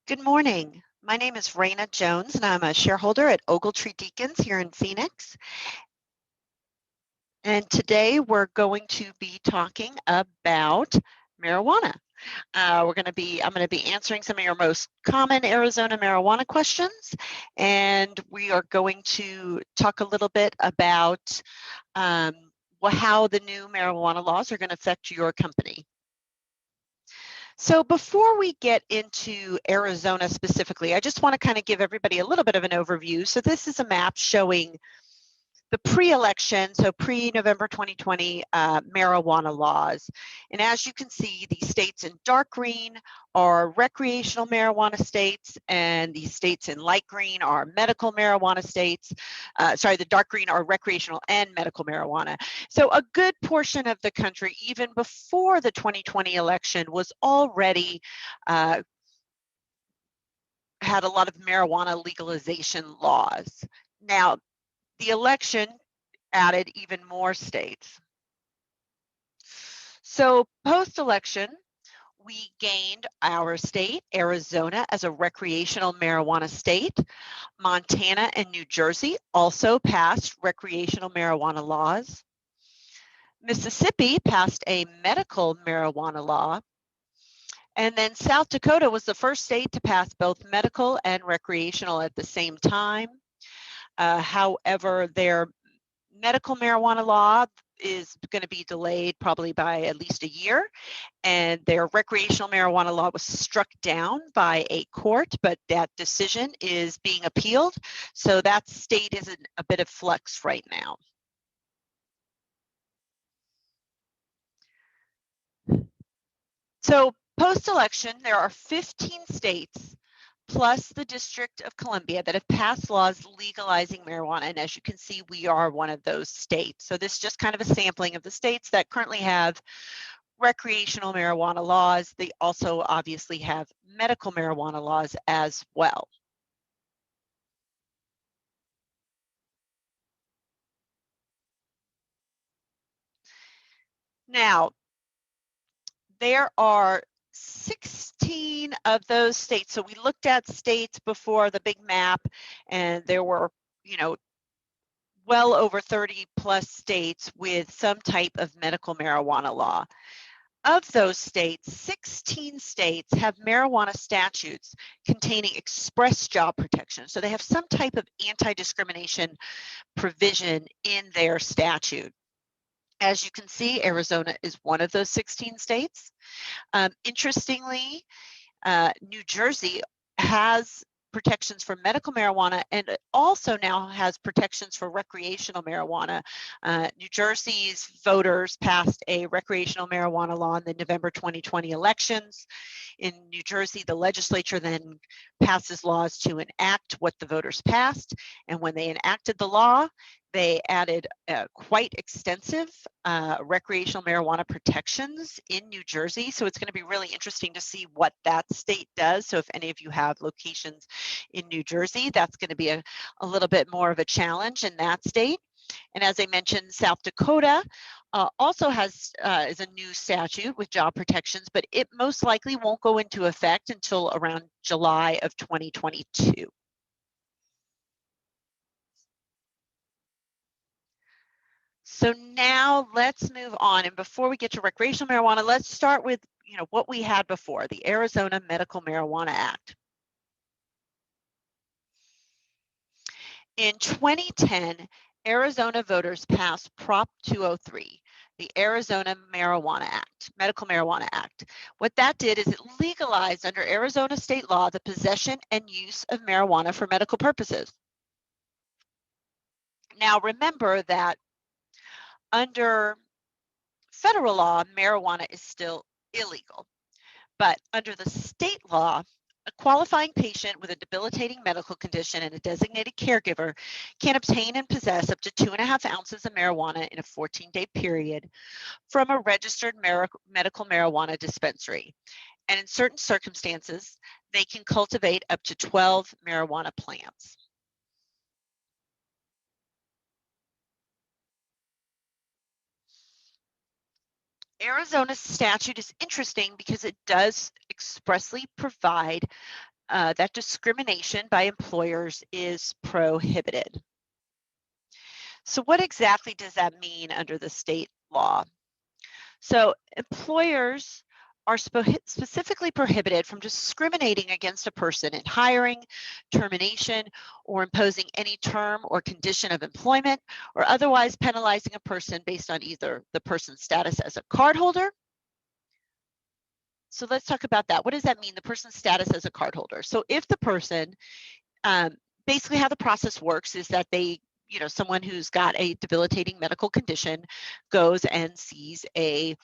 Good morning. My name is Raina Jones, and I'm a shareholder at Ogeltree Deakins here in Phoenix. And today we're going to be talking about marijuana. I'm going to be answering some of your most common Arizona marijuana questions, and we are going to talk a little bit about how the new marijuana laws are going to affect your company. So before we get into Arizona specifically, I just want to kind of give everybody a little bit of an overview. So this is a map showing the pre-election, so pre-November 2020 marijuana laws. And as you can see, the states in dark green are recreational marijuana states, and the states in light green are medical marijuana states. The dark green are recreational and medical marijuana. So a good portion of the country, even before the 2020 election, was already had a lot of marijuana legalization laws. Now, the election added even more states. So post-election, we gained our state, Arizona, as a recreational marijuana state. Montana and New Jersey also passed recreational marijuana laws. Mississippi passed a medical marijuana law. And then South Dakota was the first state to pass both medical and recreational at the same time. However, their medical marijuana law is going to be delayed probably by at least a year, and their recreational marijuana law was struck down by a court, but that decision is being appealed, so that state is in a bit of flux right now. So post-election, there are 15 states plus the District of Columbia that have passed laws legalizing marijuana. And as you can see, we are one of those states. So this is just kind of a sampling of the states that currently have recreational marijuana laws. They also obviously have medical marijuana laws as well. Now, there are 16 of those states. So we looked at states before the big map, and there were, well over 30 plus states with some type of medical marijuana law. Of those states, 16 states have marijuana statutes containing express job protection. So they have some type of anti-discrimination provision in their statute. As you can see, Arizona is one of those 16 states. Interestingly, New Jersey has protections for medical marijuana, and it also now has protections for recreational marijuana. New Jersey's voters passed a recreational marijuana law in the November 2020 elections. In New Jersey, the legislature then passes laws to enact what the voters passed, and when they enacted the law, they added quite extensive recreational marijuana protections in New Jersey. So it's going to be really interesting to see what that state does. So if any of you have locations in New Jersey, that's going to be a little bit more of a challenge in that state. And as I mentioned, South Dakota also is a new statute with job protections, but it most likely won't go into effect until around July of 2022. So now let's move on. And before we get to recreational marijuana, let's start with what we had before, the Arizona Medical Marijuana Act. In 2010, Arizona voters passed Prop 203, the Arizona Marijuana Act, Medical Marijuana Act. What that did is it legalized under Arizona state law the possession and use of marijuana for medical purposes. Now remember that under federal law, marijuana is still illegal. But under the state law, a qualifying patient with a debilitating medical condition and a designated caregiver can obtain and possess up to 2.5 ounces of marijuana in a 14-day period from a registered medical marijuana dispensary. And in certain circumstances, they can cultivate up to 12 marijuana plants. Arizona's statute is interesting because it does expressly provide that discrimination by employers is prohibited. So what exactly does that mean under the state law? So employers are specifically prohibited from discriminating against a person in hiring, termination, or imposing any term or condition of employment, or otherwise penalizing a person based on either the person's status as a cardholder. So let's talk about that. What does that mean, the person's status as a cardholder? So if the person, basically how the process works is that they, someone who's got a debilitating medical condition goes and sees a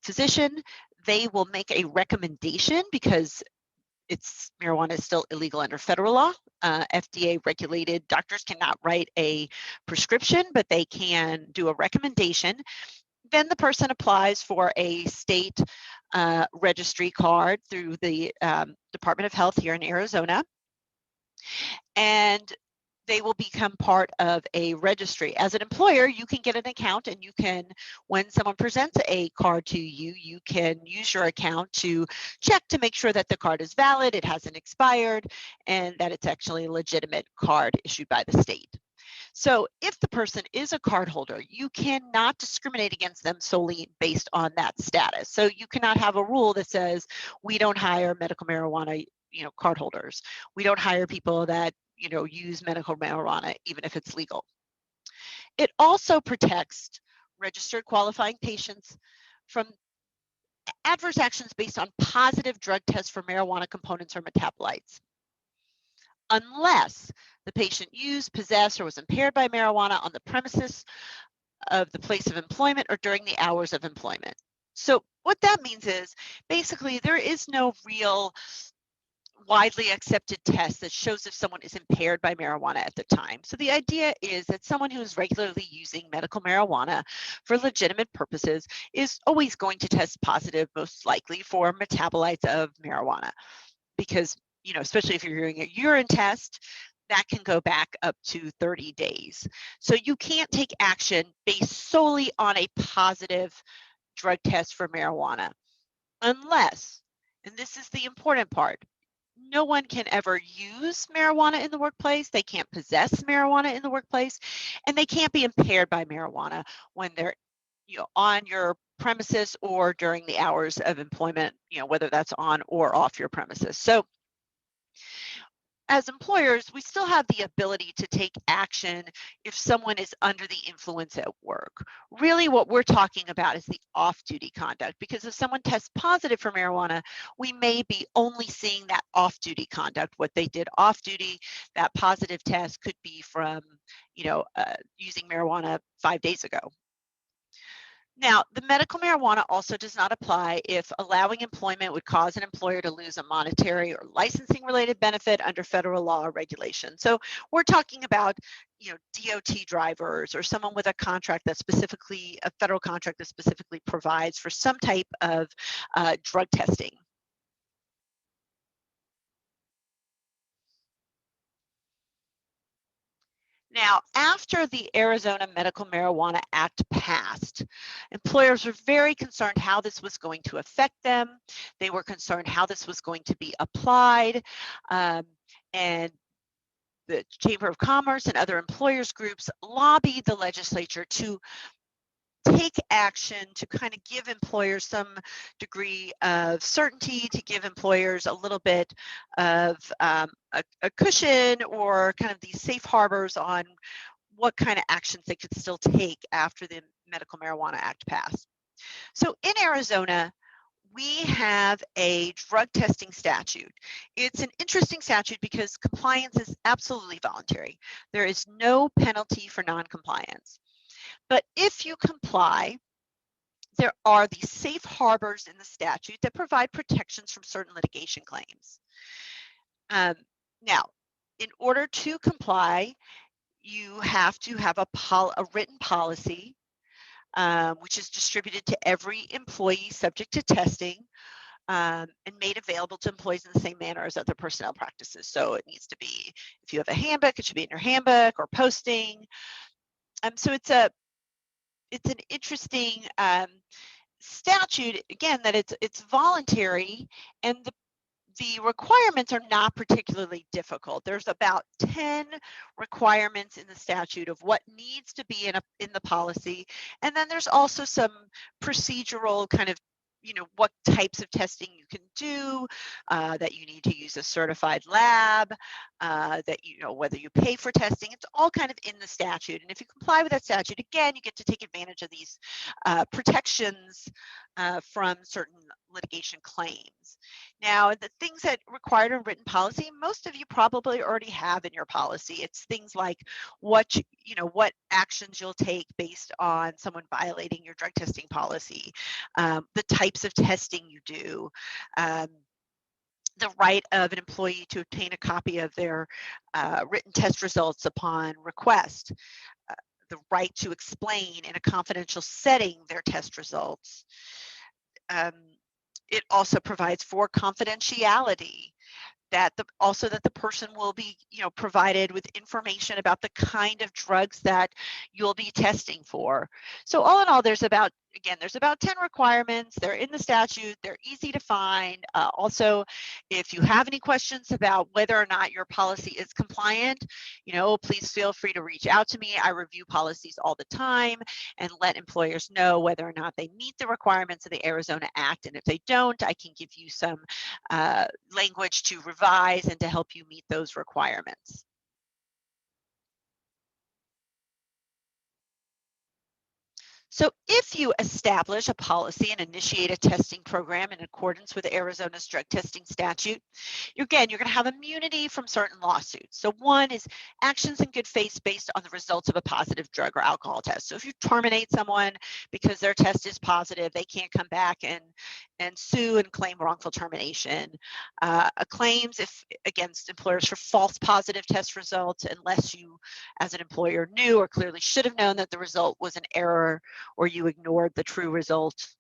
physician, they will make a recommendation because marijuana is still illegal under federal law. FDA regulated doctors cannot write a prescription, but they can do a recommendation. Then the person applies for a state registry card through the Department of Health here in Arizona, and they will become part of a registry. As an employer, you can get an account, and you can, when someone presents a card to you, you can use your account to check to make sure that the card is valid, it hasn't expired, and that it's actually a legitimate card issued by the state. So if the person is a cardholder, you cannot discriminate against them solely based on that status. So you cannot have a rule that says we don't hire medical marijuana cardholders. We don't hire people that use medical marijuana even if it's legal. It also protects registered qualifying patients from adverse actions based on positive drug tests for marijuana components or metabolites, unless the patient used, possessed, or was impaired by marijuana on the premises of the place of employment or during the hours of employment. So what that means is basically there is no real widely accepted test that shows if someone is impaired by marijuana at the time. So the idea is that someone who is regularly using medical marijuana for legitimate purposes is always going to test positive, most likely for metabolites of marijuana, because especially if you're doing a urine test, that can go back up to 30 days. So you can't take action based solely on a positive drug test for marijuana, unless, and this is the important part, no one can ever use marijuana in the workplace, they can't possess marijuana in the workplace, and they can't be impaired by marijuana when they're on your premises or during the hours of employment, whether that's on or off your premises. So as employers, we still have the ability to take action if someone is under the influence at work. Really what we're talking about is the off-duty conduct, because if someone tests positive for marijuana, we may be only seeing that off-duty conduct, what they did off-duty. That positive test could be from, using marijuana 5 days ago. Now, the medical marijuana also does not apply if allowing employment would cause an employer to lose a monetary or licensing related benefit under federal law or regulation. So we're talking about, DOT drivers or someone with a contract that a federal contract that specifically provides for some type of drug testing. Now, after the Arizona Medical Marijuana Act passed, employers were very concerned how this was going to affect them. They were concerned how this was going to be applied. And the Chamber of Commerce and other employers groups lobbied the legislature to take action to kind of give employers some degree of certainty, to give employers a little bit of a cushion or kind of these safe harbors on what kind of actions they could still take after the Medical Marijuana Act passed. So in Arizona, we have a drug testing statute. It's an interesting statute because compliance is absolutely voluntary. There is no penalty for non-compliance. But if you comply, there are these safe harbors in the statute that provide protections from certain litigation claims. Now, in order to comply, you have to have a written policy, which is distributed to every employee subject to testing, and made available to employees in the same manner as other personnel practices. So it needs to be, if you have a handbook, it should be in your handbook or posting. So it's an interesting statute, again, that it's voluntary, and the requirements are not particularly difficult. There's about 10 requirements in the statute of what needs to be in the policy. And then there's also some procedural kind of, what types of testing you can do, that you need to use a certified lab, that, whether you pay for testing. It's all kind of in the statute. And if you comply with that statute, again, you get to take advantage of these protections from certain litigation claims. Now, the things that required in written policy, most of you probably already have in your policy. It's things like what actions you'll take based on someone violating your drug testing policy, the types of testing you do, the right of an employee to obtain a copy of their written test results upon request, the right to explain in a confidential setting their test results. It also provides for confidentiality, that the person will be, provided with information about the kind of drugs that you'll be testing for. So all in all, there's about 10 requirements. They're in the statute. They're easy to find. Also, if you have any questions about whether or not your policy is compliant, please feel free to reach out to me. I review policies all the time and let employers know whether or not they meet the requirements of the Arizona Act. And if they don't, I can give you some language to revise and to help you meet those requirements. So if you establish a policy and initiate a testing program in accordance with Arizona's drug testing statute, you're going to have immunity from certain lawsuits. So one is actions in good faith based on the results of a positive drug or alcohol test. So if you terminate someone because their test is positive, they can't come back and sue and claim wrongful termination. Claims against employers for false positive test results, unless you as an employer knew or clearly should have known that the result was an error or you ignored the true results.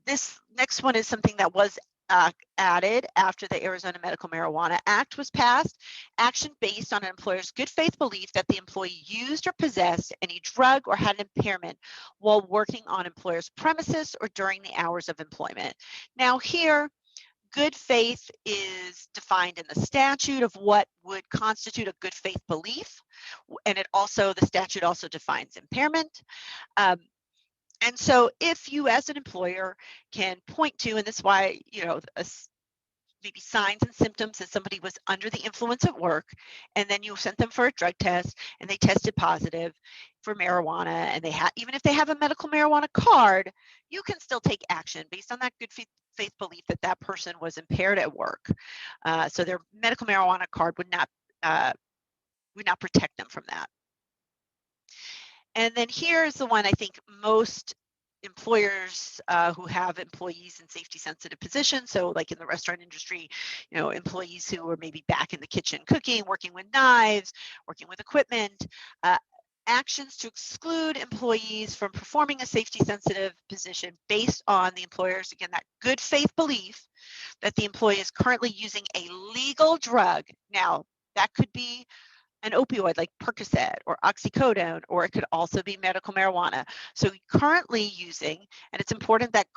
This next one is something that was added after the Arizona Medical Marijuana Act was passed. Action based on an employer's good faith belief that the employee used or possessed any drug or had an impairment while working on employer's premises or during the hours of employment. Now here, good faith is defined in the statute of what would constitute a good faith belief, and the statute also defines impairment. And so if you as an employer can point to, and this is why, maybe signs and symptoms that somebody was under the influence at work, and then you sent them for a drug test and they tested positive for marijuana, and even if they have a medical marijuana card, you can still take action based on that good faith belief that that person was impaired at work. So their medical marijuana card would not protect them from that. And then here's the one I think most employers who have employees in safety sensitive positions, so like in the restaurant industry, employees who are maybe back in the kitchen cooking, working with knives, working with equipment, actions to exclude employees from performing a safety sensitive position based on the employer's, again, that good faith belief that the employee is currently using a legal drug. Now, that could be an opioid like Percocet or oxycodone, or it could also be medical marijuana. So currently using, and it's important that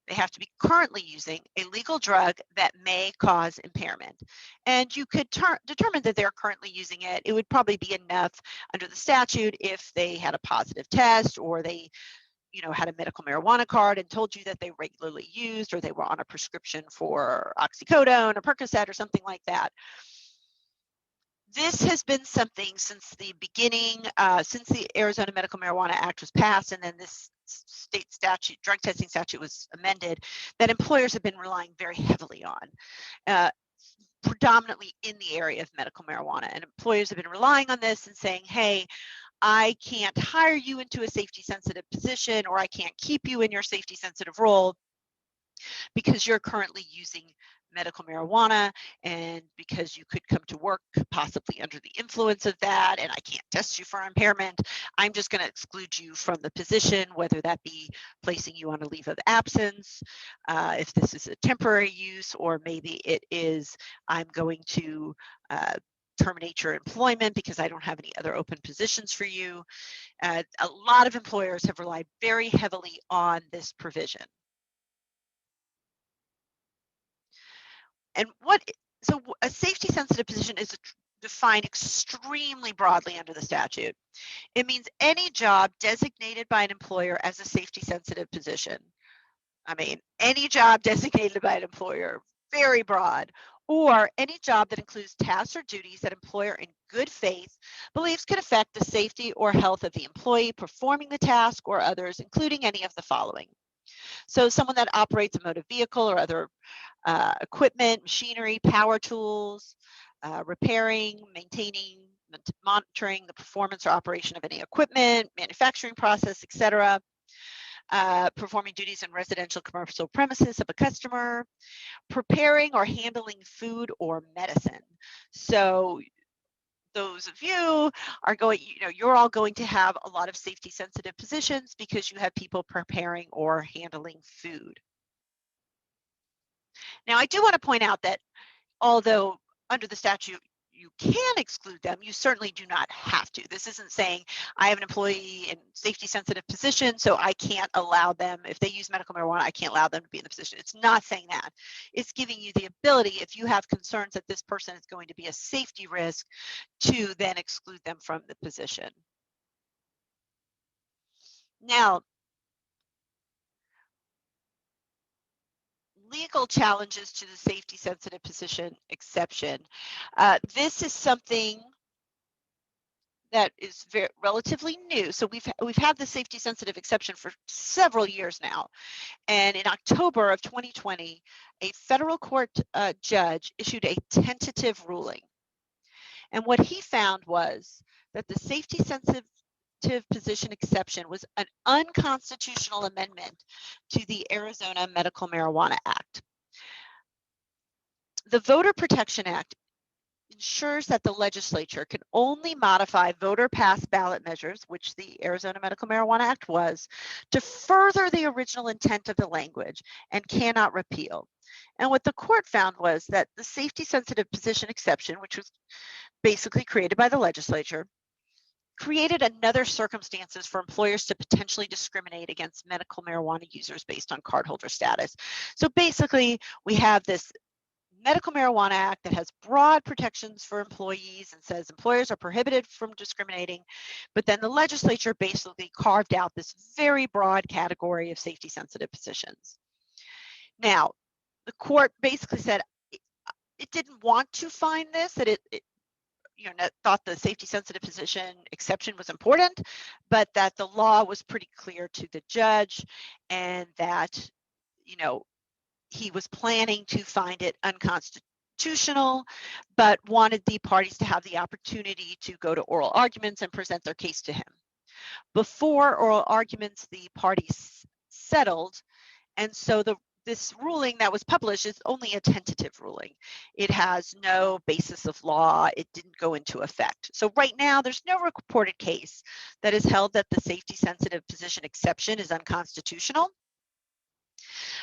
they have to be currently using a legal drug that may cause impairment. And you could determine that they're currently using it. It would probably be enough under the statute if they had a positive test, or they had a medical marijuana card and told you that they regularly used, or they were on a prescription for oxycodone or Percocet or something like that. This has been something since the beginning, since the Arizona Medical Marijuana Act was passed, and then this state statute, drug testing statute, was amended, that employers have been relying very heavily on, predominantly in the area of medical marijuana. And employers have been relying on this and saying, hey, I can't hire you into a safety sensitive position, or I can't keep you in your safety sensitive role because you're currently using medical marijuana, and because you could come to work possibly under the influence of that, and I can't test you for impairment, I'm just going to exclude you from the position, whether that be placing you on a leave of absence, if this is a temporary use, or maybe it is, I'm going to terminate your employment because I don't have any other open positions for you. A lot of employers have relied very heavily on this provision. And so a safety sensitive position is defined extremely broadly under the statute. It means any job designated by an employer as a safety sensitive position. I mean, any job designated by an employer, very broad, or any job that includes tasks or duties that employer in good faith believes could affect the safety or health of the employee performing the task or others, including any of the following. So someone that operates a motor vehicle or other equipment, machinery, power tools, repairing, maintaining, monitoring the performance or operation of any equipment, manufacturing process, etc., performing duties in residential commercial premises of a customer, preparing or handling food or medicine. So those of you are going, you're all going to have a lot of safety sensitive positions because you have people preparing or handling food. Now, I do want to point out that although under the statute you can exclude them, you certainly do not have to. This isn't saying I have an employee in safety sensitive position, so I can't allow them, if they use medical marijuana, I can't allow them to be in the position. It's not saying that. It's giving you the ability, if you have concerns that this person is going to be a safety risk, to then exclude them from the position. Now, legal challenges to the safety sensitive position exception. This is something that is relatively new. So we've had the safety sensitive exception for several years now. And in October of 2020, a federal court judge issued a tentative ruling. And what he found was that the safety sensitive position exception was an unconstitutional amendment to the Arizona Medical Marijuana Act. The Voter Protection Act ensures that the legislature can only modify voter pass ballot measures, which the Arizona Medical Marijuana Act was, to further the original intent of the language and cannot repeal. And what the court found was that the safety sensitive position exception, which was basically created by the legislature, created another circumstances for employers to potentially discriminate against medical marijuana users based on cardholder status. So basically, we have this Medical Marijuana Act that has broad protections for employees and says employers are prohibited from discriminating, but then the legislature basically carved out this very broad category of safety sensitive positions. Now, the court basically said it didn't want to find this, that it thought the safety sensitive position exception was important, but that the law was pretty clear to the judge and that, he was planning to find it unconstitutional, but wanted the parties to have the opportunity to go to oral arguments and present their case to him. Before oral arguments, the parties settled, and so this ruling that was published is only a tentative ruling. It has no basis of law. It didn't go into effect. So right now, there's no reported case that has held that the safety sensitive position exception is unconstitutional.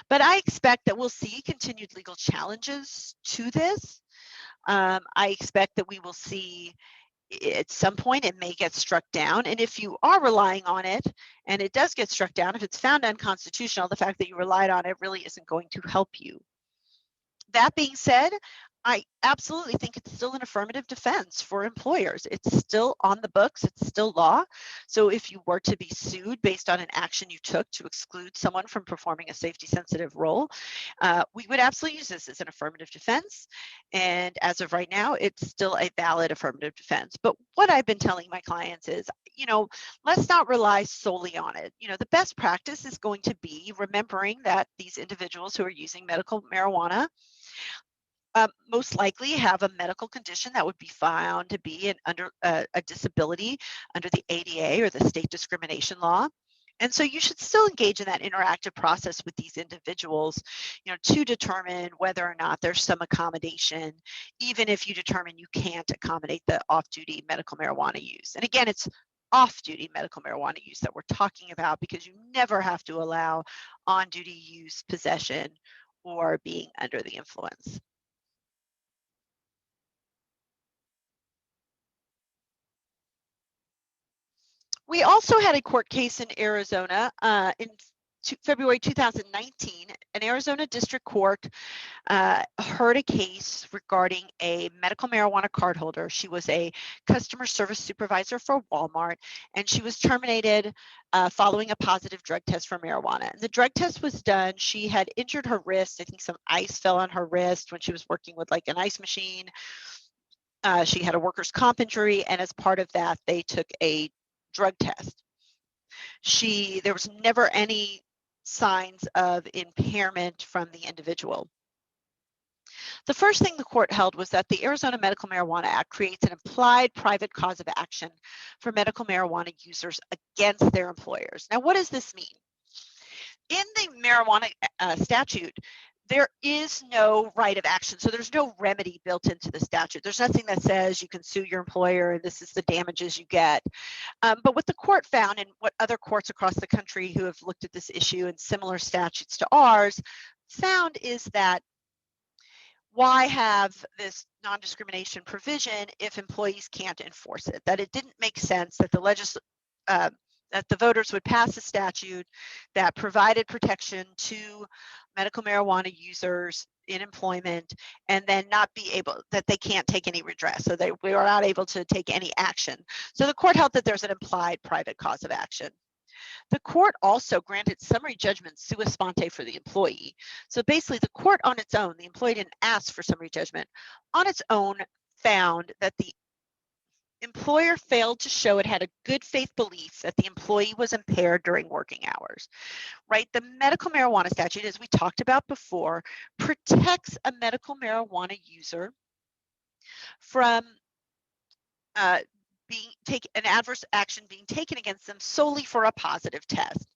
But I expect that we'll see continued legal challenges to this. I expect that we will see at some point it may get struck down. And if you are relying on it and it does get struck down, if it's found unconstitutional, the fact that you relied on it really isn't going to help you. That being said, I absolutely think it's still an affirmative defense for employers. It's still on the books, it's still law. So if you were to be sued based on an action you took to exclude someone from performing a safety sensitive role, we would absolutely use this as an affirmative defense. And as of right now, it's still a valid affirmative defense. But what I've been telling my clients is, let's not rely solely on it. The best practice is going to be remembering that these individuals who are using medical marijuana most likely have a medical condition that would be found to be under a disability under the ADA or the state discrimination law. And so you should still engage in that interactive process with these individuals, to determine whether or not there's some accommodation, even if you determine you can't accommodate the off-duty medical marijuana use. And again, it's off-duty medical marijuana use that we're talking about, because you never have to allow on-duty use, possession, or being under the influence. We also had a court case in Arizona in February 2019, an Arizona district court heard a case regarding a medical marijuana cardholder. She was a customer service supervisor for Walmart, and she was terminated following a positive drug test for marijuana. And the drug test was done. She had injured her wrist. I think some ice fell on her wrist when she was working with like an ice machine. She had a workers' comp injury, and as part of that, they took a drug test. There was never any signs of impairment from the individual. The first thing the court held was that the Arizona Medical Marijuana Act creates an implied private cause of action for medical marijuana users against their employers. Now, what does this mean? In the marijuana statute, there is no right of action. So there's no remedy built into the statute. There's nothing that says you can sue your employer and this is the damages you get. But what the court found, and what other courts across the country who have looked at this issue and similar statutes to ours found, is that why have this non-discrimination provision if employees can't enforce it? That it didn't make sense that that the voters would pass a statute that provided protection to medical marijuana users in employment and then not be able, that they can't take any redress, so we are not able to take any action. So the court held that there's an implied private cause of action. The court also granted summary judgment sua sponte for the employee. So basically the court on its own, the employee didn't ask for summary judgment, on its own found that the employer failed to show it had a good faith belief that the employee was impaired during working hours, right? The medical marijuana statute, as we talked about before, protects a medical marijuana user from an adverse action being taken against them solely for a positive test.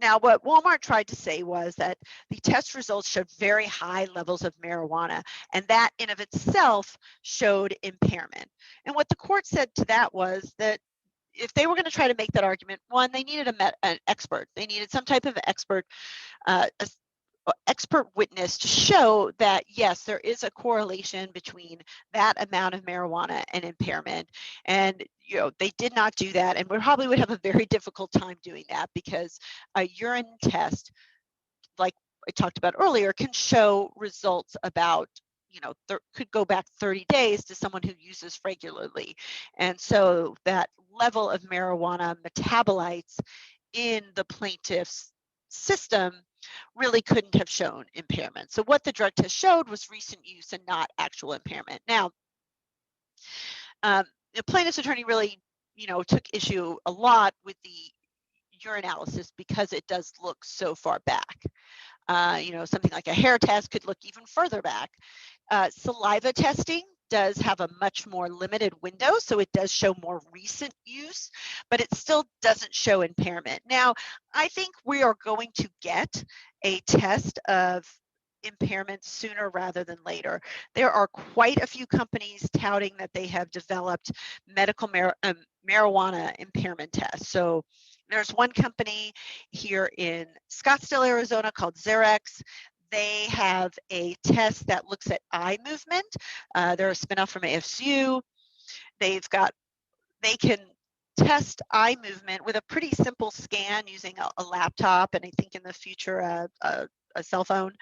Now, what Walmart tried to say was that the test results showed very high levels of marijuana, and that in of itself showed impairment. And what the court said to that was that if they were going to try to make that argument, one, they needed an expert. They needed some type of expert witness to show that, yes, there is a correlation between that amount of marijuana and impairment. And, they did not do that. And we probably would have a very difficult time doing that, because a urine test, like I talked about earlier, can show results about, could go back 30 days to someone who uses regularly. And so that level of marijuana metabolites in the plaintiff's system really couldn't have shown impairment. So what the drug test showed was recent use and not actual impairment. Now, the plaintiff's attorney really, took issue a lot with the urinalysis because it does look so far back. Something like a hair test could look even further back. Saliva testing does have a much more limited window, so it does show more recent use, but it still doesn't show impairment. Now, I think we are going to get a test of impairment sooner rather than later. There are quite a few companies touting that they have developed medical marijuana impairment tests. So there's one company here in Scottsdale, Arizona called Xerex. They have a test that looks at eye movement. They're a spinoff from ASU. They can test eye movement with a pretty simple scan using a laptop, and I think in the future a cell phone,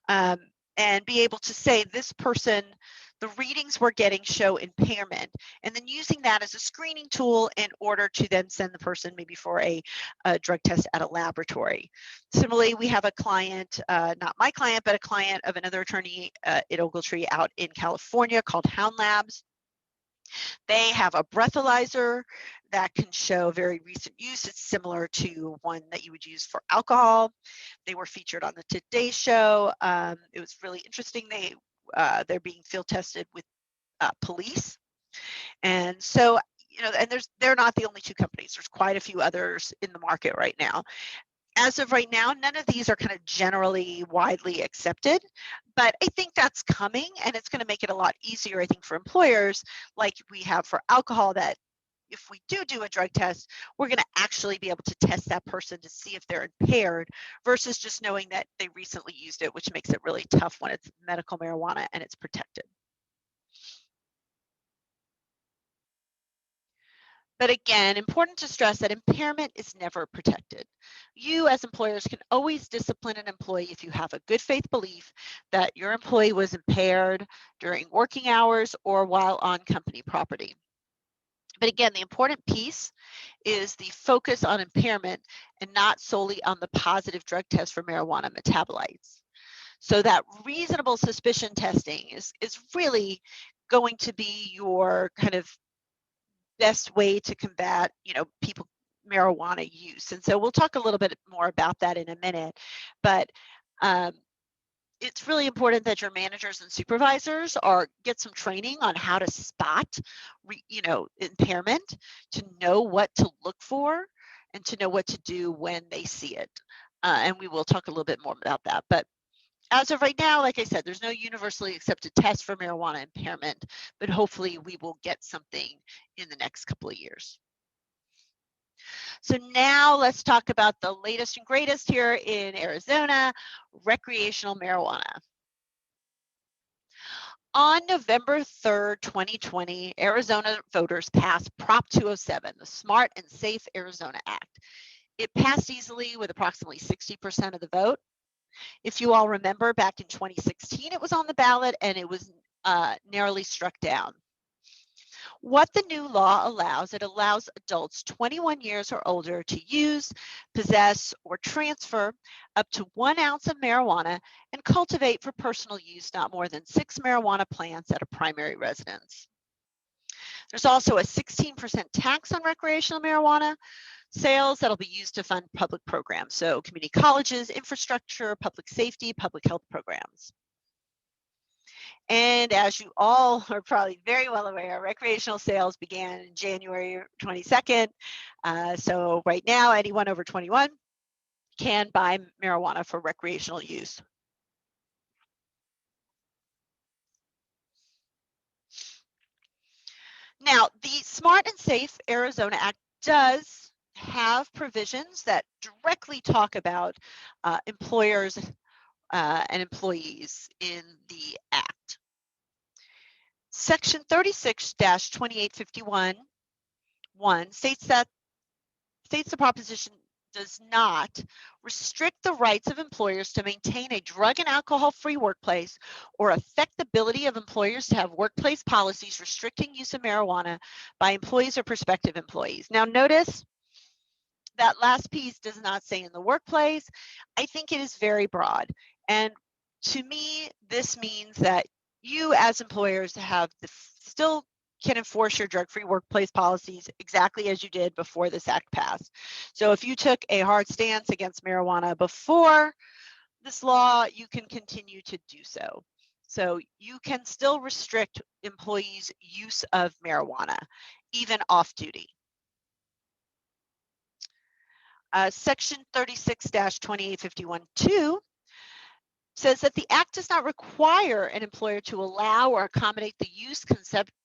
and be able to say this person, the readings we're getting show impairment, and then using that as a screening tool in order to then send the person maybe for a drug test at a laboratory. Similarly, we have a client, not my client, but a client of another attorney at Ogeltree out in California called Hound Labs. They have a breathalyzer that can show very recent use. It's similar to one that you would use for alcohol. They were featured on the Today Show. It was really interesting. They're being field tested with police. And so, and they're not the only two companies. There's quite a few others in the market right now. As of right now, none of these are kind of generally widely accepted, but I think that's coming, and it's going to make it a lot easier, I think, for employers like we have for alcohol, that if we do a drug test, we're going to actually be able to test that person to see if they're impaired versus just knowing that they recently used it, which makes it really tough when it's medical marijuana and it's protected. But again, important to stress that impairment is never protected. You as employers can always discipline an employee if you have a good faith belief that your employee was impaired during working hours or while on company property. But again, the important piece is the focus on impairment and not solely on the positive drug test for marijuana metabolites. So that reasonable suspicion testing is really going to be your kind of best way to combat, people marijuana use. And so we'll talk a little bit more about that in a minute. But it's really important that your managers and supervisors get some training on how to spot, impairment, to know what to look for, and to know what to do when they see it. And we will talk a little bit more about that. But as of right now, like I said, there's no universally accepted test for marijuana impairment, but hopefully we will get something in the next couple of years. So now let's talk about the latest and greatest here in Arizona, recreational marijuana. On November 3rd, 2020, Arizona voters passed Prop 207, the Smart and Safe Arizona Act. It passed easily with approximately 60% of the vote. If you all remember, back in 2016, it was on the ballot and it was narrowly struck down. What the new law allows, it allows adults 21 years or older to use, possess, or transfer up to 1 ounce of marijuana and cultivate for personal use not more than 6 marijuana plants at a primary residence. There's also a 16% tax on recreational marijuana sales that'll be used to fund public programs, so community colleges, infrastructure, public safety, public health programs. And as you all are probably very well aware, recreational sales began January 22nd. So right now, anyone over 21 can buy marijuana for recreational use. Now, the Smart and Safe Arizona Act does have provisions that directly talk about employers and employees in the Act. Section 36-2851 states the proposition does not restrict the rights of employers to maintain a drug and alcohol-free workplace or affect the ability of employers to have workplace policies restricting use of marijuana by employees or prospective employees. Now notice that last piece does not say in the workplace. I think it is very broad. And to me, this means that you as employers still can enforce your drug-free workplace policies exactly as you did before this act passed. So if you took a hard stance against marijuana before this law, you can continue to do so. So you can still restrict employees' use of marijuana, even off-duty. Section 36-2851(2) says that the Act does not require an employer to allow or accommodate the use,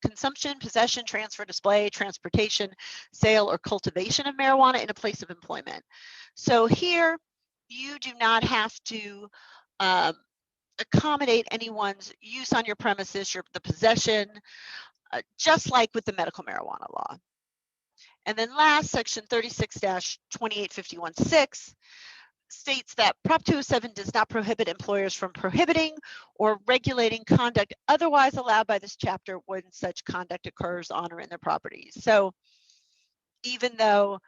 consumption, possession, transfer, display, transportation, sale, or cultivation of marijuana in a place of employment. So here, you do not have to accommodate anyone's use on your premises, the possession, just like with the medical marijuana law. And then last, section 36-2851(6) states that Prop 207 does not prohibit employers from prohibiting or regulating conduct otherwise allowed by this chapter when such conduct occurs on or in their properties. So even though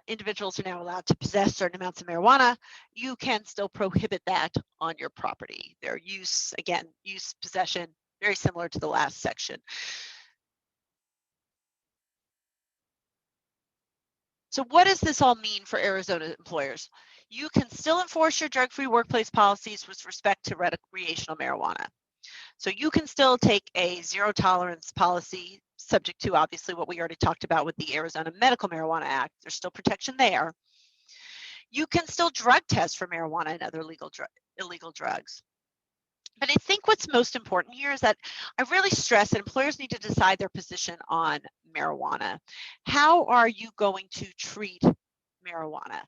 individuals are now allowed to possess certain amounts of marijuana, you can still prohibit that on your property. Their use, again, use, possession, very similar to the last section. So what does this all mean for Arizona employers? You can still enforce your drug-free workplace policies with respect to recreational marijuana. So you can still take a zero tolerance policy, subject to obviously what we already talked about with the Arizona Medical Marijuana Act. There's still protection there. You can still drug test for marijuana and other illegal drugs. But I think what's most important here is that I really stress that employers need to decide their position on marijuana. How are you going to treat marijuana?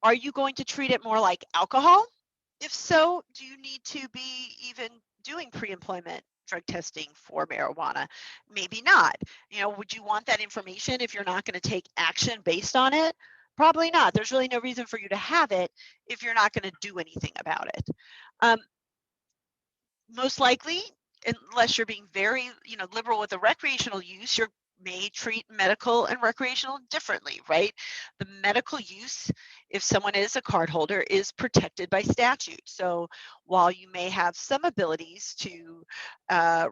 Are you going to treat it more like alcohol? If so, do you need to be even doing pre-employment drug testing for marijuana? Maybe not. Would you want that information if you're not going to take action based on it? Probably not. There's really no reason for you to have it if you're not going to do anything about it. Most likely, unless you're being very, liberal with the recreational use, you may treat medical and recreational differently, right? The medical use, if someone is a card holder, is protected by statute. So while you may have some abilities to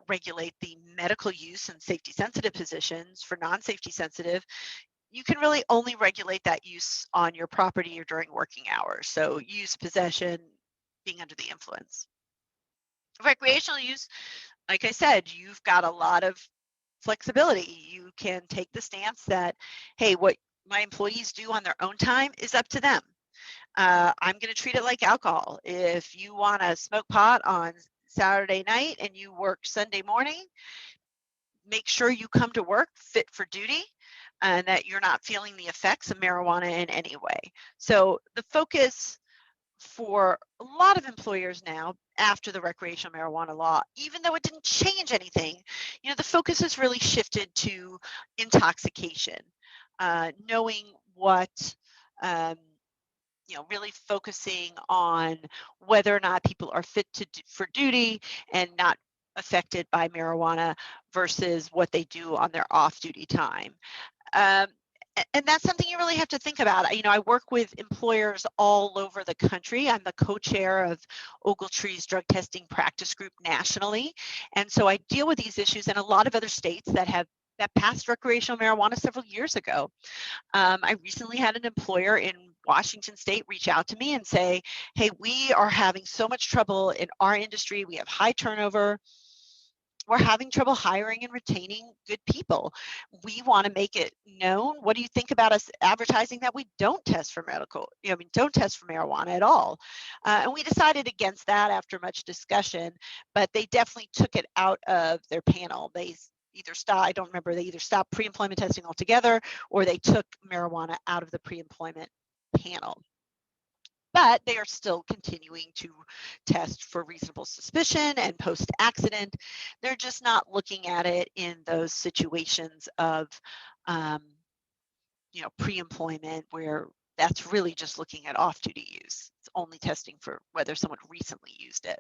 regulate the medical use and safety sensitive positions for non-safety sensitive, you can really only regulate that use on your property or during working hours. So use, possession, being under the influence. Recreational use, like I said, you've got a lot of flexibility. You can take the stance that, hey, what my employees do on their own time is up to them. I'm going to treat it like alcohol. If you want to smoke pot on Saturday night and you work Sunday morning, make sure you come to work fit for duty and that you're not feeling the effects of marijuana in any way. So the focus for a lot of employers now after the recreational marijuana law, even though it didn't change anything, the focus has really shifted to intoxication, knowing what, really focusing on whether or not people are fit for duty and not affected by marijuana versus what they do on their off-duty time. And that's something you really have to think about. I work with employers all over the country. I'm the co-chair of Ogletree's drug testing practice group nationally. And so I deal with these issues in a lot of other states that passed recreational marijuana several years ago. I recently had an employer in Washington State reach out to me and say, hey, we are having so much trouble in our industry. We have high turnover. We're having trouble hiring and retaining good people. We want to make it known. What do you think about us advertising that we don't test for don't test for marijuana at all? And we decided against that after much discussion, but they definitely took it out of their panel. They either stopped pre-employment testing altogether, or they took marijuana out of the pre-employment panel. But they are still continuing to test for reasonable suspicion and post-accident. They're just not looking at it in those situations of, pre-employment where that's really just looking at off-duty use. It's only testing for whether someone recently used it.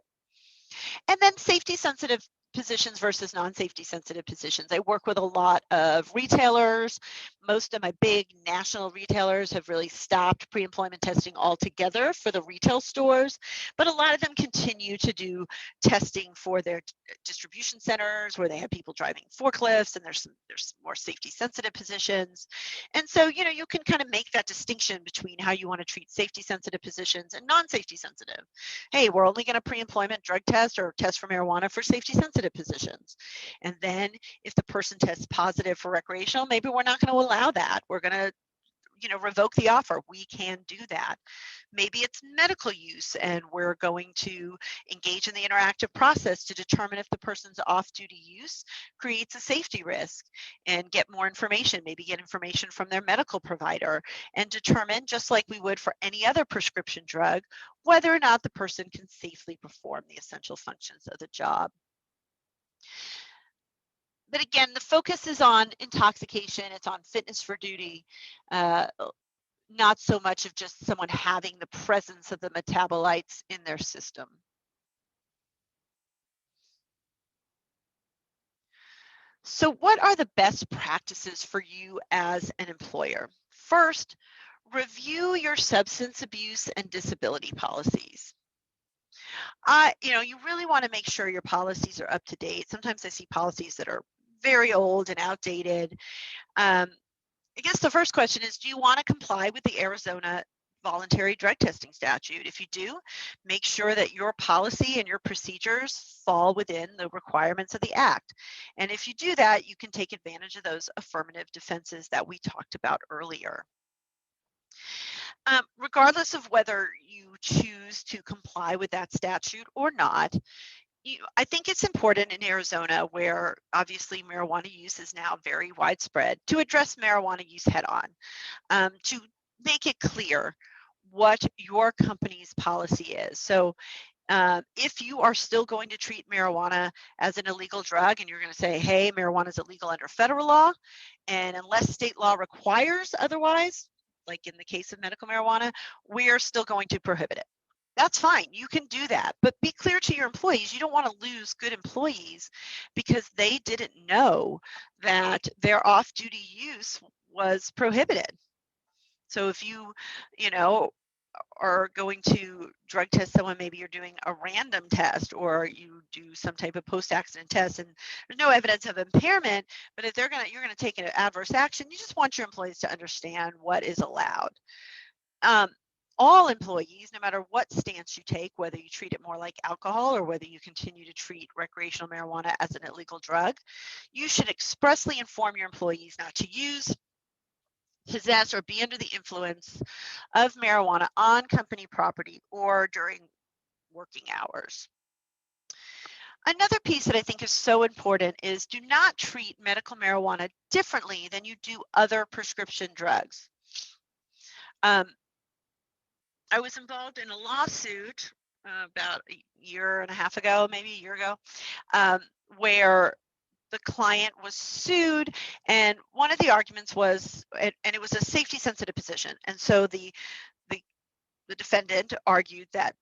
And then safety sensitive positions versus non-safety sensitive positions. I work with a lot of retailers. Most of my big national retailers have really stopped pre-employment testing altogether for the retail stores, but a lot of them continue to do testing for their distribution centers where they have people driving forklifts, and there's more safety sensitive positions. And so, you can kind of make that distinction between how you want to treat safety sensitive positions and non-safety sensitive. Hey, we're only going to pre-employment drug test or test for marijuana for safety sensitive positions. And then if the person tests positive for recreational, maybe we're not going to allow that. We're going to revoke the offer. We can do that. Maybe it's medical use, and we're going to engage in the interactive process to determine if the person's off-duty use creates a safety risk and get more information, maybe get information from their medical provider and determine, just like we would for any other prescription drug, whether or not the person can safely perform the essential functions of the job. But again, the focus is on intoxication. It's on fitness for duty, not so much of just someone having the presence of the metabolites in their system. So what are the best practices for you as an employer? First, review your substance abuse and disability policies. You really want to make sure your policies are up to date. Sometimes I see policies that are very old and outdated. I guess the first question is, do you want to comply with the Arizona voluntary drug testing statute? If you do, make sure that your policy and your procedures fall within the requirements of the act. And if you do that, you can take advantage of those affirmative defenses that we talked about earlier. Regardless of whether you choose to comply with that statute or not, I think it's important in Arizona, where obviously marijuana use is now very widespread, to address marijuana use head on, to make it clear what your company's policy is. So If you are still going to treat marijuana as an illegal drug and you're going to say, hey, marijuana is illegal under federal law, and unless state law requires otherwise, like in the case of medical marijuana, we are still going to prohibit it. That's fine. You can do that. But be clear to your employees. You don't want to lose good employees because they didn't know that their off-duty use was prohibited. So if you know, are going to drug test someone, maybe you're doing a random test or you do some type of post-accident test and there's no evidence of impairment, but if you're going to take an adverse action, you just want your employees to understand what is allowed. All employees, no matter what stance you take, whether you treat it more like alcohol or whether you continue to treat recreational marijuana as an illegal drug, you should expressly inform your employees not to use, possess, or be under the influence of marijuana on company property or during working hours. Another piece that I think is so important is do not treat medical marijuana differently than you do other prescription drugs. I was involved in a lawsuit about a year and a half ago, maybe a year ago, where the client was sued, and one of the arguments was, and it was a safety sensitive position, and so the defendant argued that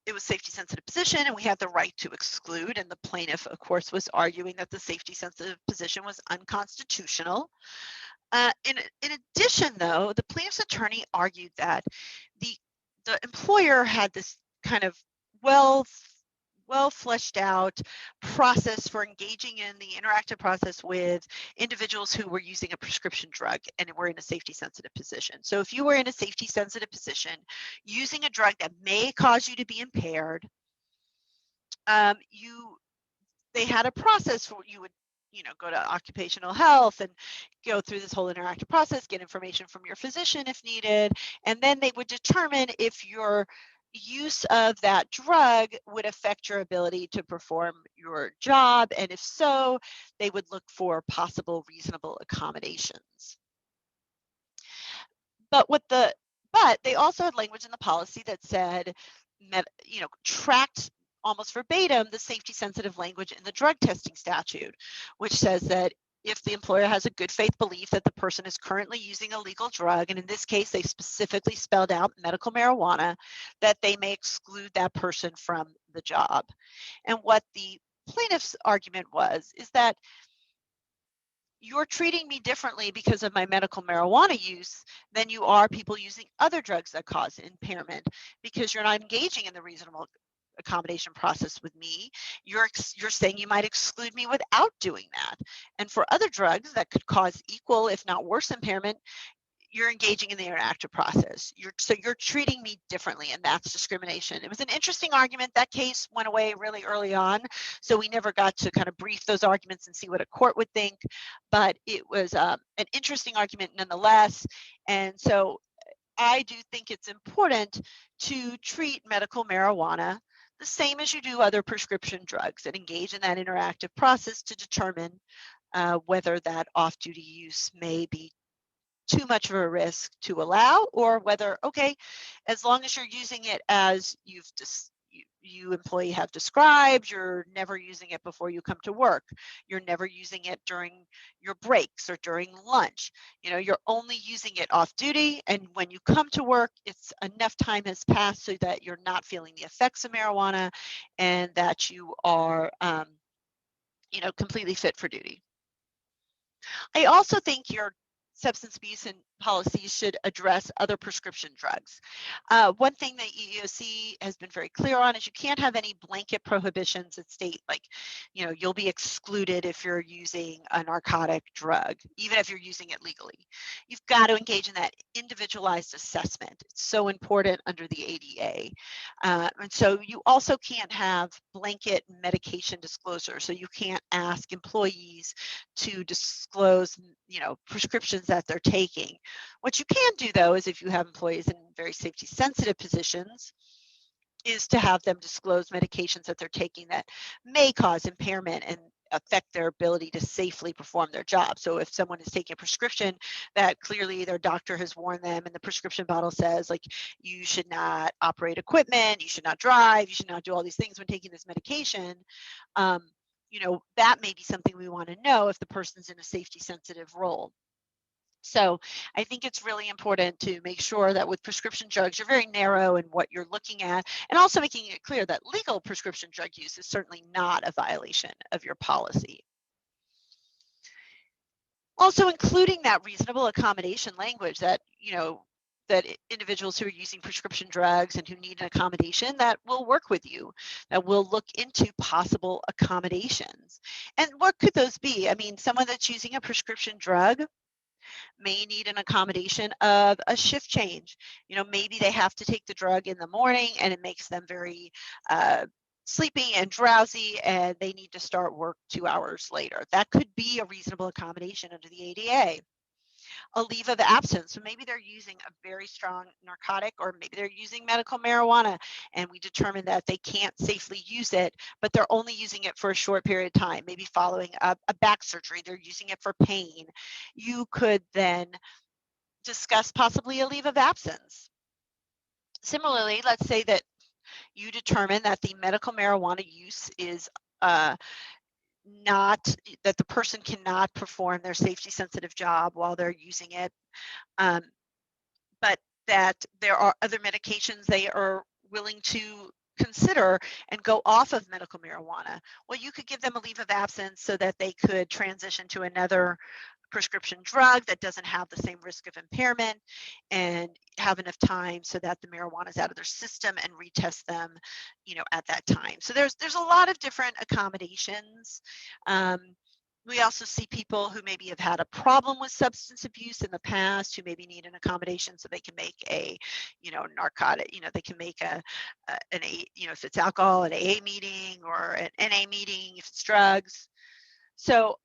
it was safety sensitive position and we had the right to exclude, and the plaintiff, of course, was arguing that the safety sensitive position was unconstitutional. In addition, though, the plaintiff's attorney argued that the employer had this kind of well fleshed out process for engaging in the interactive process with individuals who were using a prescription drug and were in a safety sensitive position. So if you were in a safety sensitive position using a drug that may cause you to be impaired, they had a process where you would go to occupational health and go through this whole interactive process, get information from your physician if needed, and then they would determine if your use of that drug would affect your ability to perform your job, and if so, they would look for possible reasonable accommodations. But they also had language in the policy that said, tracked almost verbatim the safety sensitive language in the drug testing statute, which says that if the employer has a good faith belief that the person is currently using a legal drug, and in this case they specifically spelled out medical marijuana, that they may exclude that person from the job. And what the plaintiff's argument is that you're treating me differently because of my medical marijuana use than you are people using other drugs that cause impairment, because you're not engaging in the reasonable accommodation process with me. You're saying you might exclude me without doing that. And for other drugs that could cause equal, if not worse, impairment, you're engaging in the interactive process. So you're treating me differently, and that's discrimination. It was an interesting argument. That case went away really early on, so we never got to kind of brief those arguments and see what a court would think, but it was an interesting argument nonetheless. And so I do think it's important to treat medical marijuana the same as you do other prescription drugs and engage in that interactive process to determine whether that off-duty use may be too much of a risk to allow, or whether, okay, as long as you're using it as you employee have described, you're never using it before you come to work, you're never using it during your breaks or during lunch, you're only using it off duty, and when you come to work, it's enough time has passed so that you're not feeling the effects of marijuana and that you are completely fit for duty. I also think your substance abuse and policies should address other prescription drugs. One thing that EEOC has been very clear on is you can't have any blanket prohibitions that state like, you'll be excluded if you're using a narcotic drug, even if you're using it legally. You've got to engage in that individualized assessment. It's so important under the ADA. And so you also can't have blanket medication disclosure. So you can't ask employees to disclose, prescriptions that they're taking. What you can do, though, is if you have employees in very safety sensitive positions, is to have them disclose medications that they're taking that may cause impairment, and affect their ability to safely perform their job. So if someone is taking a prescription that clearly their doctor has warned them and the prescription bottle says, like, you should not operate equipment, you should not drive, you should not do all these things when taking this medication, that may be something we want to know if the person's in a safety sensitive role. So I think it's really important to make sure that with prescription drugs, you're very narrow in what you're looking at, and also making it clear that legal prescription drug use is certainly not a violation of your policy. Also including that reasonable accommodation language that, that individuals who are using prescription drugs and who need an accommodation, that will work with you, that will look into possible accommodations. And what could those be? I mean, someone that's using a prescription drug may need an accommodation of a shift change. Maybe they have to take the drug in the morning and it makes them very sleepy and drowsy and they need to start work 2 hours later. That could be a reasonable accommodation under the ADA. A leave of absence. So maybe they're using a very strong narcotic, or maybe they're using medical marijuana, and we determine that they can't safely use it, but they're only using it for a short period of time, maybe following a back surgery. They're using it for pain. You could then discuss possibly a leave of absence. Similarly, let's say that you determine that the medical marijuana use is not, that the person cannot perform their safety sensitive job while they're using it, but that there are other medications they are willing to consider and go off of medical marijuana. Well, you could give them a leave of absence so that they could transition to another prescription drug that doesn't have the same risk of impairment, and have enough time so that the marijuana is out of their system and retest them, at that time. So there's a lot of different accommodations. We also see people who maybe have had a problem with substance abuse in the past, who maybe need an accommodation so they can make a, narcotic, they can make an A, if it's alcohol, an AA meeting, or an NA meeting if it's drugs. So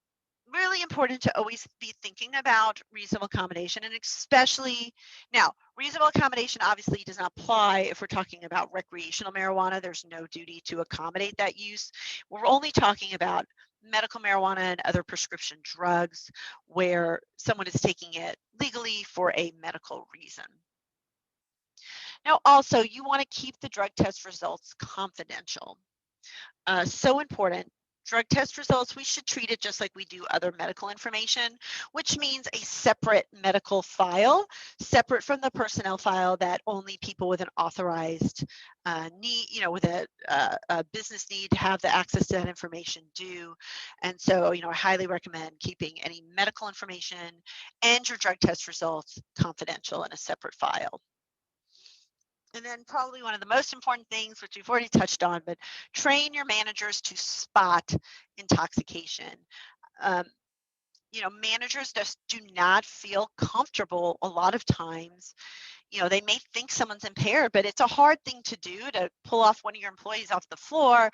really important to always be thinking about reasonable accommodation, and especially now, reasonable accommodation obviously does not apply if we're talking about recreational marijuana. There's no duty to accommodate that use. We're only talking about medical marijuana and other prescription drugs where someone is taking it legally for a medical reason. Now, also, you want to keep the drug test results confidential. So important. Drug test results, we should treat it just like we do other medical information, which means a separate medical file, separate from the personnel file that only people with an authorized need, with a business need to have the access to that information do. And so, I highly recommend keeping any medical information and your drug test results confidential in a separate file. And then probably one of the most important things, which we've already touched on, but train your managers to spot intoxication. Managers just do not feel comfortable a lot of times. They may think someone's impaired, but it's a hard thing to do, to pull off one of your employees off the floor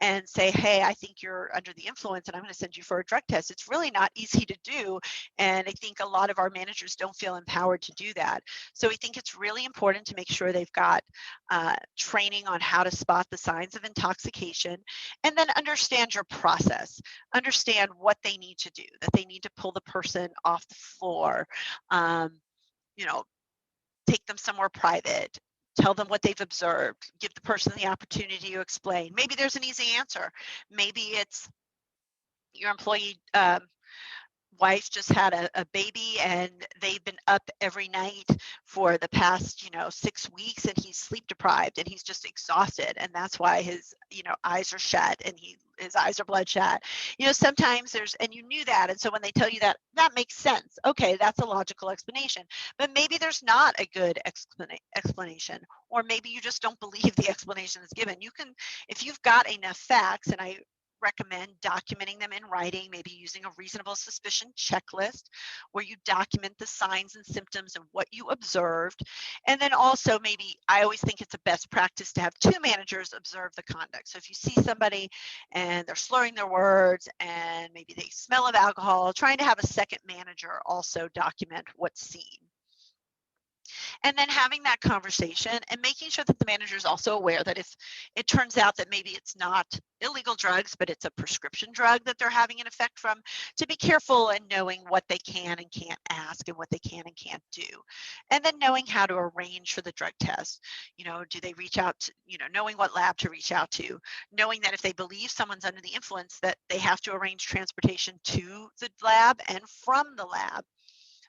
and say, hey, I think you're under the influence and I'm going to send you for a drug test. It's really not easy to do. And I think a lot of our managers don't feel empowered to do that. So we think it's really important to make sure they've got training on how to spot the signs of intoxication, and then understand your process, understand what they need to do, that they need to pull the person off the floor, take them somewhere private, tell them what they've observed, give the person the opportunity to explain. Maybe there's an easy answer. Maybe it's your employee wife just had a baby and they've been up every night for the past 6 weeks, and he's sleep deprived and he's just exhausted, and that's why his eyes are shut and his eyes are bloodshot. Sometimes and you knew that, and so when they tell you that, that makes sense. Okay, that's a logical explanation. But maybe there's not a good explanation, or maybe you just don't believe the explanation is given. You can, if you've got enough facts, and I recommend documenting them in writing, maybe using a reasonable suspicion checklist where you document the signs and symptoms and what you observed. And then also, maybe I always think it's a best practice to have two managers observe the conduct. So if you see somebody and they're slurring their words and maybe they smell of alcohol, trying to have a second manager also document what's seen. And then having that conversation and making sure that the manager is also aware that if it turns out that maybe it's not illegal drugs, but it's a prescription drug that they're having an effect from, to be careful and knowing what they can and can't ask and what they can and can't do. And then knowing how to arrange for the drug test. Do they reach out to, knowing what lab to reach out to, knowing that if they believe someone's under the influence, that they have to arrange transportation to the lab and from the lab.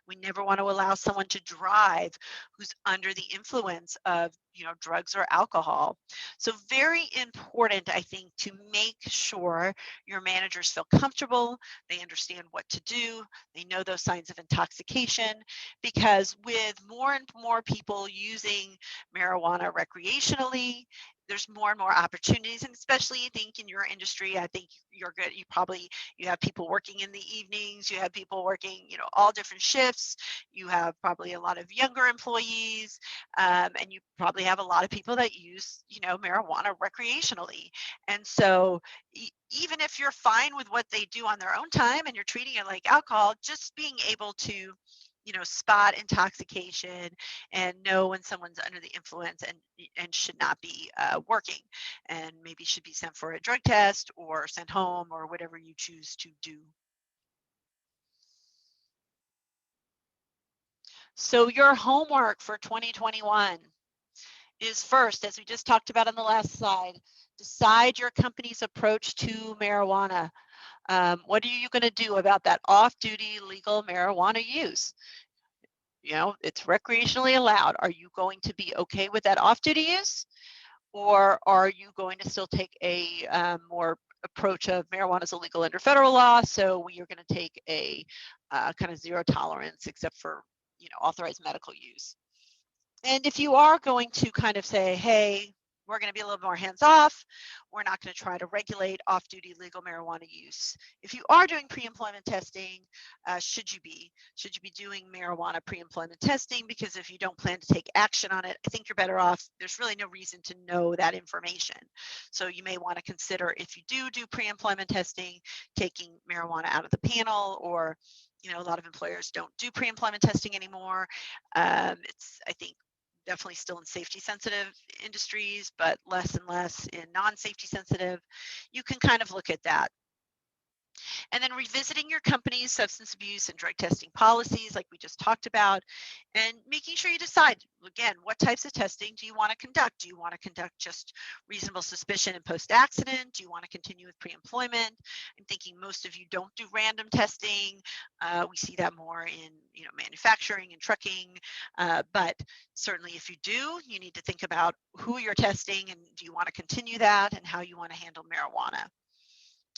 We never want to allow someone to drive who's under the influence of, drugs or alcohol. So very important, I think, to make sure your managers feel comfortable, they understand what to do, they know those signs of intoxication, because with more and more people using marijuana recreationally, there's more and more opportunities, and especially I think in your industry, I think you're good. You have people working in the evenings, you have people working, all different shifts. You have probably a lot of younger employees, and you probably have a lot of people that use, marijuana recreationally. And so even if you're fine with what they do on their own time and you're treating it like alcohol, just being able to spot intoxication and know when someone's under the influence and should not be working, and maybe should be sent for a drug test or sent home or whatever you choose to do. So your homework for 2021 is, first, as we just talked about on the last slide, decide your company's approach to marijuana. What are you going to do about that off-duty legal marijuana use? It's recreationally allowed. Are you going to be okay with that off-duty use? Or are you going to still take a more approach of marijuana is illegal under federal law, so we are going to take a kind of zero tolerance except for authorized medical use? And if you are going to kind of say, hey, we're going to be a little more hands-off, we're not going to try to regulate off-duty legal marijuana use. If you are doing pre-employment testing, should you be doing marijuana pre-employment testing? Because if you don't plan to take action on it, I think you're better off. There's really no reason to know that information. So you may want to consider, if you do pre-employment testing, taking marijuana out of the panel, or a lot of employers don't do pre-employment testing anymore. It's, I think, definitely still in safety sensitive industries, but less and less in non-safety sensitive. You can kind of look at that. And then revisiting your company's substance abuse and drug testing policies, like we just talked about, and making sure you decide, again, what types of testing do you want to conduct? Do you want to conduct just reasonable suspicion and post-accident? Do you want to continue with pre-employment? I'm thinking most of you don't do random testing. We see that more in manufacturing and trucking, but certainly if you do, you need to think about who you're testing and do you want to continue that, and how you want to handle marijuana.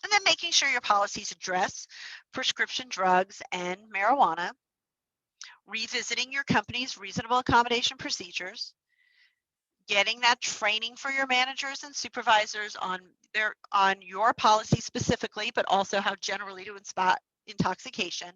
And then making sure your policies address prescription drugs and marijuana, revisiting your company's reasonable accommodation procedures, getting that training for your managers and supervisors on your policy specifically, but also how generally to spot intoxication,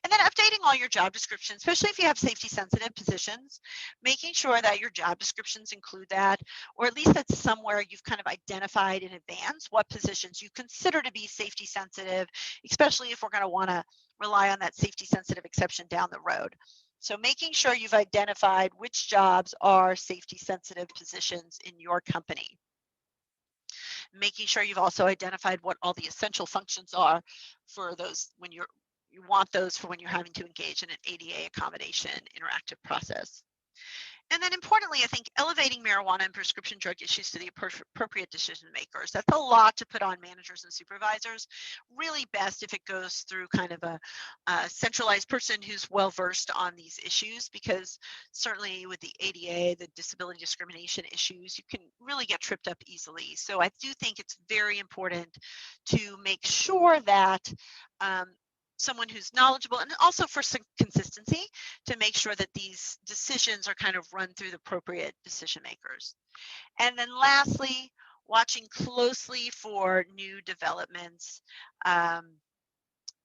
and then updating all your job descriptions, especially if you have safety sensitive positions, making sure that your job descriptions include that, or at least that's somewhere you've kind of identified in advance what positions you consider to be safety sensitive, especially if we're going to want to rely on that safety sensitive exception down the road. So making sure you've identified which jobs are safety sensitive positions in your company. Making sure you've also identified what all the essential functions are for those when you want those for when you're having to engage in an ADA accommodation interactive process. And then importantly, I think elevating marijuana and prescription drug issues to the appropriate decision makers. That's a lot to put on managers and supervisors. Really best if it goes through kind of a centralized person who's well-versed on these issues, because certainly with the ADA, the disability discrimination issues, you can really get tripped up easily. So I do think it's very important to make sure that someone who's knowledgeable, and also for some consistency, to make sure that these decisions are kind of run through the appropriate decision makers. And then lastly, watching closely for new developments.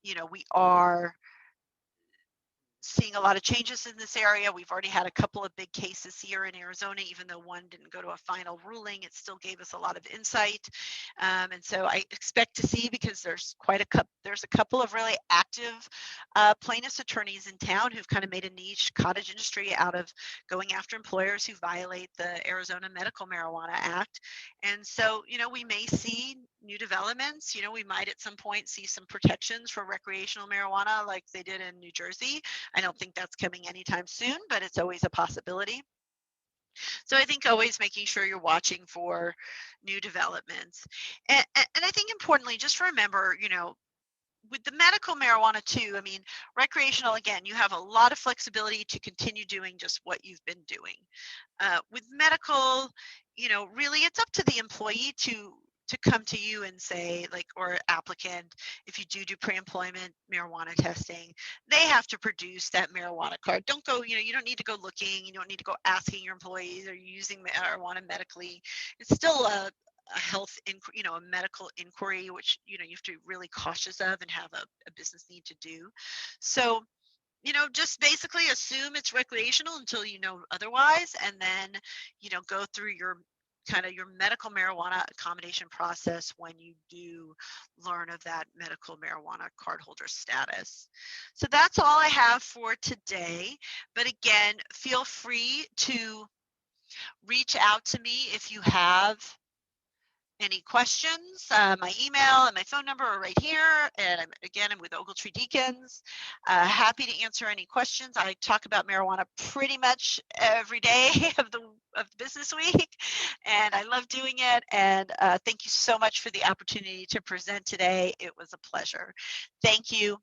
We are seeing a lot of changes in this area. We've already had a couple of big cases here in Arizona, even though one didn't go to a final ruling, it still gave us a lot of insight. And so I expect to see, because there's a couple of really active plaintiffs attorneys in town who've kind of made a niche cottage industry out of going after employers who violate the Arizona Medical Marijuana Act. And so, we may see new developments. We might at some point see some protections for recreational marijuana like they did in New Jersey. I don't think that's coming anytime soon, but it's always a possibility. So I think always making sure you're watching for new developments. And I think importantly, just remember, with the medical marijuana too, I mean, recreational, again, you have a lot of flexibility to continue doing just what you've been doing. With medical, really it's up to the employee to come to you and say, like, or applicant, if you do pre-employment marijuana testing, they have to produce that marijuana card. Don't go, you don't need to go looking, you don't need to go asking your employees, are you using marijuana medically? It's still a health, a medical inquiry, which, you have to be really cautious of and have a business need to do. So, just basically assume it's recreational until you know otherwise, and then, go through your medical marijuana accommodation process when you do learn of that medical marijuana cardholder status. So that's all I have for today. But again, feel free to reach out to me if you have any questions. My email and my phone number are right here. And I'm with Ogeltree Deakins. Happy to answer any questions. I talk about marijuana pretty much every day of the business week, and I love doing it. And thank you so much for the opportunity to present today. It was a pleasure. Thank you.